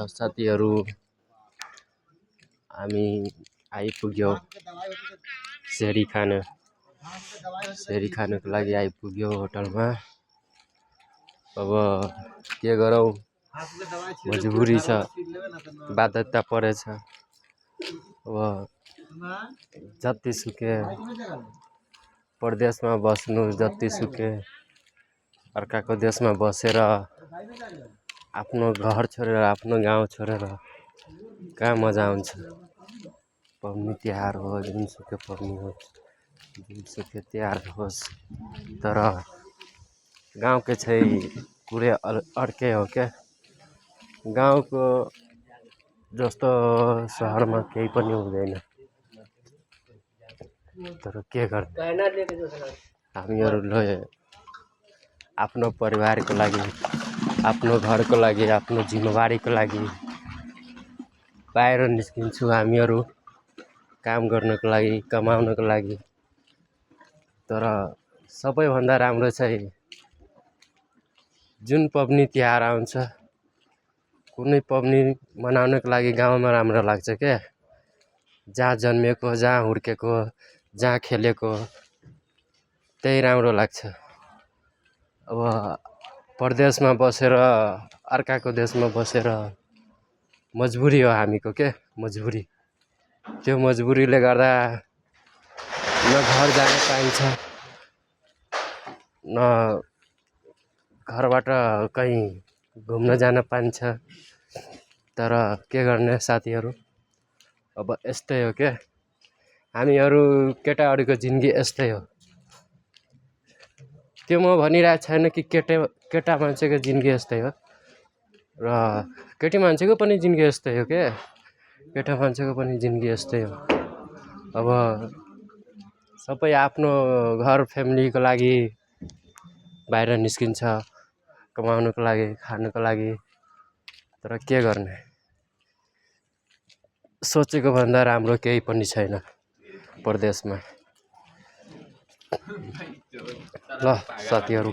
साथीहरू हामी आइपुग्यौँ सेरी खानको लागि आइपुग्यो होटलमा। अब के गरौँ, मजबुरी छ, बाध्यता परेछ। अब जतिसुकै परदेशमा बस्नु, जतिसुकै अर्काको देशमा बसेर आफ्नो घर छोडेर, आफ्नो गाउँ छोडेर कहाँ मजा आउँछ। पबनी तिहार हो, जुनसुकै पबनी होस्, जुनसुकै तिहार होस्, तर गाउँकै चाहिँ कुरै अर्कै हो क्या। गाउँको जस्तो सहरमा केही पनि हुँदैन। तर के गर्ने, हामीहरूले आफ्नो परिवारको लागि, आफ्नो घरको लागि, आफ्नो जिम्मेवारीको लागि बाहिर निस्किन्छु। हामीहरू काम गर्नको लागि, कमाउनको लागि। तर सबैभन्दा राम्रो चाहिँ जुन पबनी तिहार आउँछ, कुनै पबनी मनाउनको लागि गाउँमा राम्रो लाग्छ क्या। जहाँ जन्मेको, जहाँ हुर्केको, जहाँ खेलेको, त्यही राम्रो लाग्छ। अब परदेशमा बसेर, अर्काको देशमा बसेर मजबुरी हो हामीको के, मजबुरी। त्यो मजबुरीले गर्दा न घर जान पाइन्छ, न घरबाट कहीँ घुम्न जान पाइन्छ। तर के गर्ने साथीहरू, अब यस्तै हो क्या। हामीहरू केटाहरूको जिन्दगी यस्तै हो। त्यो म भनिरहेको छैन कि केटा मान्छेको जिन्दगी यस्तै हो र केटी मान्छेको पनि जिन्दगी यस्तै हो क्या। केटा मान्छेको पनि जिन्दगी यस्तै हो। अब सबै आफ्नो घर फ्यामिलीको लागि बाहिर निस्किन्छ, कमाउनुको लागि, खानुको लागि। तर के गर्ने, सोचेको भन्दा राम्रो केही पनि छैन परदेशमा। ल साथीहरू।